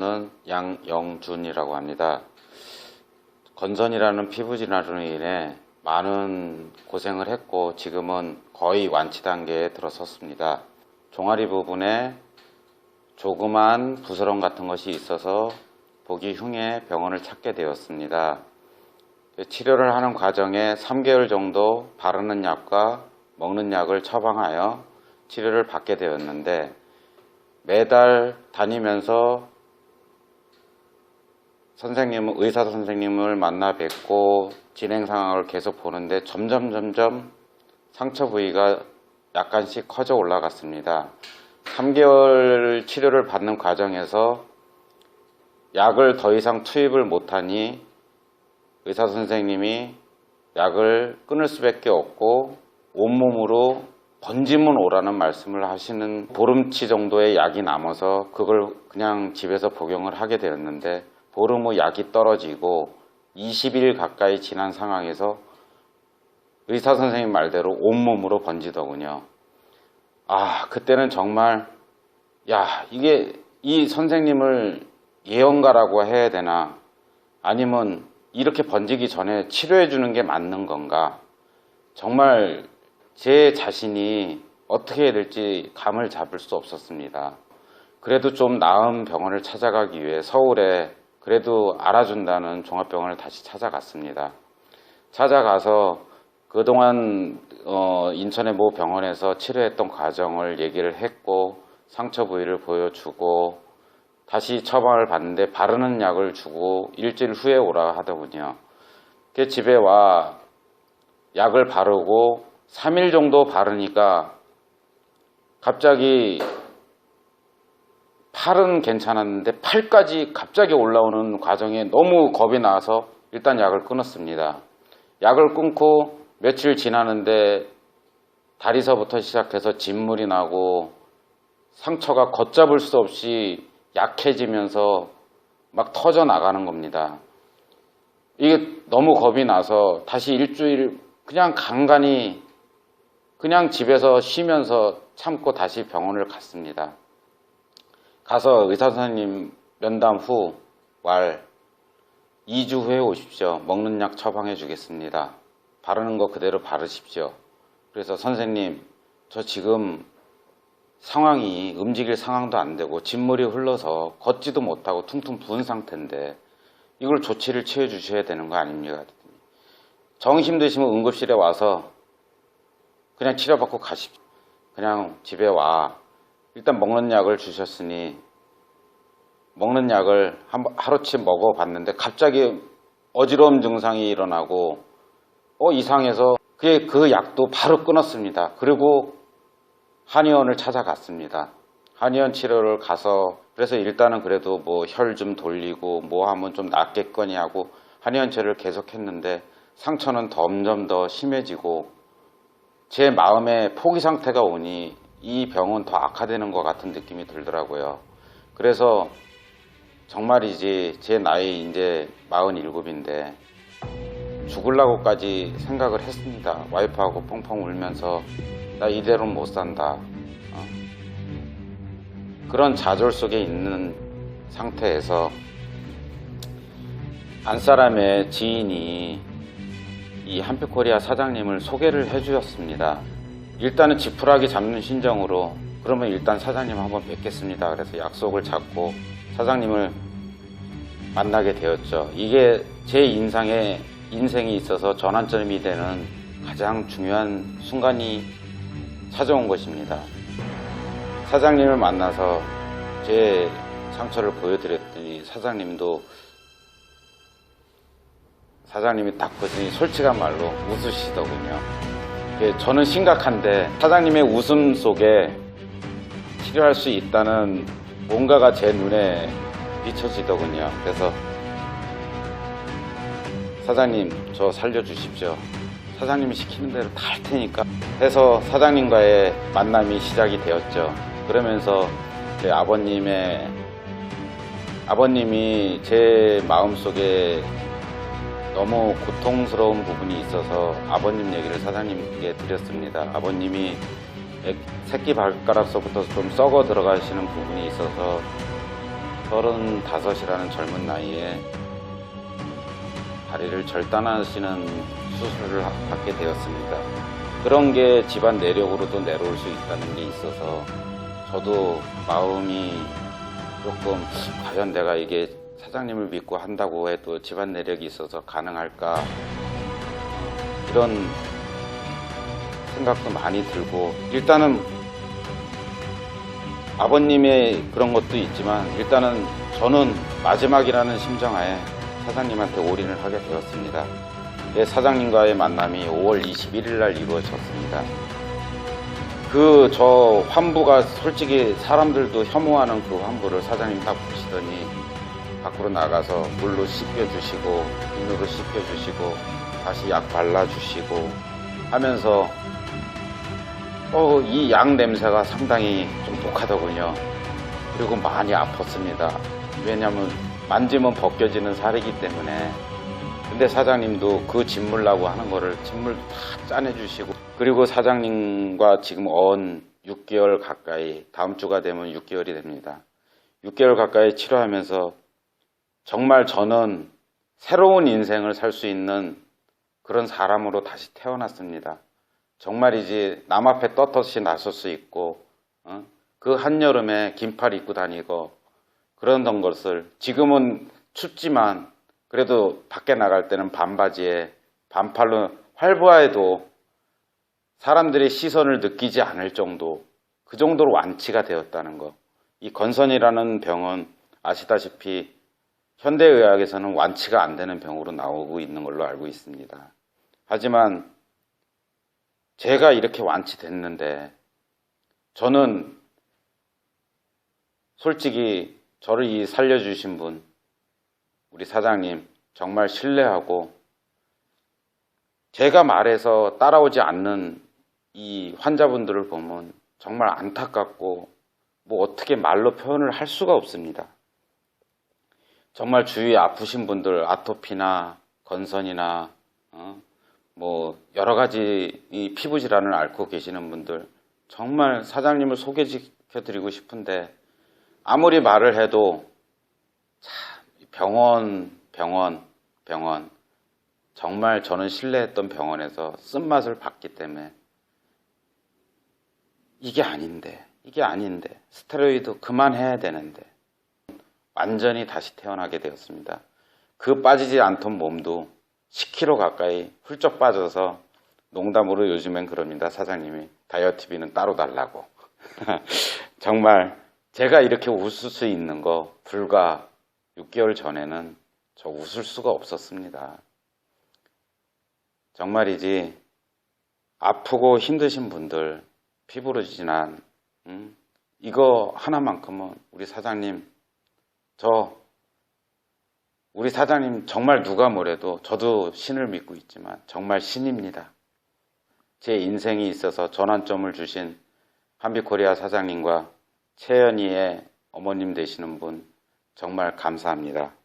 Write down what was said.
저는 양영준이라고 합니다. 건선이라는 피부 질환으로 인해 많은 고생을 했고 지금은 거의 완치 단계에 들어섰습니다. 종아리 부분에 조그만 부스럼 같은 것이 있어서 보기 흉해 병원을 찾게 되었습니다. 치료를 하는 과정에 3개월 정도 바르는 약과 먹는 약을 처방하여 치료를 받게 되었는데, 매달 다니면서 의사 선생님을 만나 뵙고 진행 상황을 계속 보는데 점점 상처 부위가 약간씩 커져 올라갔습니다. 3개월 치료를 받는 과정에서 약을 더 이상 투입을 못하니 의사 선생님이 약을 끊을 수밖에 없고 온몸으로 번지면 오라는 말씀을 하시는, 보름치 정도의 약이 남아서 그걸 그냥 집에서 복용을 하게 되었는데, 보름 후 약이 떨어지고 20일 가까이 지난 상황에서 의사 선생님 말대로 온몸으로 번지더군요. 그때는 정말 이게 이 선생님을 예언가라고 해야 되나, 아니면 이렇게 번지기 전에 치료해 주는 게 맞는 건가, 정말 제 자신이 어떻게 해야 될지 감을 잡을 수 없었습니다. 그래도 좀 나은 병원을 찾아가기 위해 서울에 그래도 알아준다는 종합병원을 다시 찾아갔습니다. 찾아가서 그동안 인천의 모 병원에서 치료했던 과정을 얘기를 했고 상처 부위를 보여주고 다시 처방을 받는데 바르는 약을 주고 일주일 후에 오라 하더군요. 집에 와 약을 바르고 3일 정도 바르니까 갑자기 팔은 괜찮았는데 팔까지 갑자기 올라오는 과정에 너무 겁이 나서 일단 약을 끊었습니다. 약을 끊고 며칠 지나는데 다리서부터 시작해서 진물이 나고 상처가 걷잡을 수 없이 약해지면서 막 터져 나가는 겁니다. 이게 너무 겁이 나서 다시 일주일 그냥 간간히 그냥 집에서 쉬면서 참고 다시 병원을 갔습니다. 가서 의사 선생님 면담 후 2주 후에 오십시오. 먹는 약 처방해 주겠습니다. 바르는 거 그대로 바르십시오. 그래서 선생님, 저 지금 상황이 움직일 상황도 안 되고 진물이 흘러서 걷지도 못하고 퉁퉁 부은 상태인데 이걸 조치를 취해 주셔야 되는 거 아닙니까? 정 힘드시면 응급실에 와서 그냥 치료받고 가십시오. 그냥 집에 와. 일단 먹는 약을 주셨으니 먹는 약을 하루치 먹어봤는데 갑자기 어지러움 증상이 일어나고 이상해서 그 약도 바로 끊었습니다. 그리고 한의원을 찾아갔습니다. 한의원 치료를 가서 그래서 일단은 그래도 뭐 혈 좀 돌리고 뭐 하면 좀 낫겠거니 하고 한의원 치료를 계속했는데 상처는 점점 더 심해지고 제 마음에 포기 상태가 오니 이 병은 더 악화되는 것 같은 느낌이 들더라고요. 그래서 정말이지 제 나이 이제 47인데 죽으려고까지 생각을 했습니다. 와이프하고 펑펑 울면서 나 이대로는 못 산다. 그런 좌절 속에 있는 상태에서 안사람의 지인이 이 한빛코리아 사장님을 소개를 해주셨습니다. 일단은 지푸라기 잡는 심정으로 그러면 일단 사장님 한번 뵙겠습니다. 그래서 약속을 잡고 사장님을 만나게 되었죠. 이게 제 인생에 있어서 전환점이 되는 가장 중요한 순간이 찾아온 것입니다. 사장님을 만나서 제 상처를 보여드렸더니 사장님이 딱 보더니 솔직한 말로 웃으시더군요. 저는 심각한데 사장님의 웃음 속에 치료할 수 있다는 뭔가가 제 눈에 비춰지더군요. 그래서 사장님 저 살려주십시오. 사장님이 시키는 대로 다 할 테니까 해서 사장님과의 만남이 시작이 되었죠. 그러면서 제 아버님이 제 마음속에 너무 고통스러운 부분이 있어서 아버님 얘기를 사장님께 드렸습니다. 아버님이 새끼 발가락서부터 좀 썩어 들어가시는 부분이 있어서 35이라는 젊은 나이에 다리를 절단하시는 수술을 받게 되었습니다. 그런 게 집안 내력으로도 내려올 수 있다는 게 있어서 저도 마음이 조금 과연 내가 이게 사장님을 믿고 한다고 해도 집안 내력이 있어서 가능할까 이런 생각도 많이 들고, 일단은 아버님의 그런 것도 있지만 일단은 저는 마지막이라는 심정하에 사장님한테 올인을 하게 되었습니다. 사장님과의 만남이 5월 21일 날 이루어졌습니다. 저 환부가 솔직히 사람들도 혐오하는 그 환부를 사장님 딱 보시더니 밖으로 나가서 물로 씻겨주시고 비누로 씻겨주시고 다시 약 발라주시고 하면서 이 약 냄새가 상당히 좀 독하더군요. 그리고 많이 아팠습니다. 왜냐하면 만지면 벗겨지는 살이기 때문에. 근데 사장님도 그 진물라고 하는 거를 진물 다 짜내주시고, 그리고 사장님과 지금 6개월 가까이, 다음 주가 되면 6개월이 됩니다. 6개월 가까이 치료하면서 정말 저는 새로운 인생을 살 수 있는 그런 사람으로 다시 태어났습니다. 정말이지 남 앞에 떳떳이 나설 수 있고 그 한여름에 긴팔 입고 다니고 그러던 것을 지금은 춥지만 그래도 밖에 나갈 때는 반바지에 반팔로 활보해도 사람들의 시선을 느끼지 않을 정도, 그 정도로 완치가 되었다는 거. 이 건선이라는 병은 아시다시피 현대의학에서는 완치가 안 되는 병으로 나오고 있는 걸로 알고 있습니다. 하지만 제가 이렇게 완치됐는데 저는 솔직히 저를 살려주신 분, 우리 사장님 정말 신뢰하고, 제가 말해서 따라오지 않는 이 환자분들을 보면 정말 안타깝고 어떻게 말로 표현을 할 수가 없습니다. 정말 주위에 아프신 분들, 아토피나 건선이나 여러 가지 이 피부 질환을 앓고 계시는 분들, 정말 사장님을 소개시켜 드리고 싶은데 아무리 말을 해도 참 병원 정말 저는 신뢰했던 병원에서 쓴맛을 봤기 때문에 이게 아닌데 스테로이드 그만해야 되는데 완전히 다시 태어나게 되었습니다. 그 빠지지 않던 몸도 10kg 가까이 훌쩍 빠져서, 농담으로 요즘엔 그럽니다. 사장님이 다이어트비는 따로 달라고. 정말 제가 이렇게 웃을 수 있는 거 불과 6개월 전에는 저 웃을 수가 없었습니다. 정말이지 아프고 힘드신 분들, 피부로 진한 이거 하나만큼은 우리 사장님 정말 누가 뭐래도 저도 신을 믿고 있지만 정말 신입니다. 제 인생이 있어서 전환점을 주신 한빛코리아 사장님과 채연이의 어머님 되시는 분 정말 감사합니다.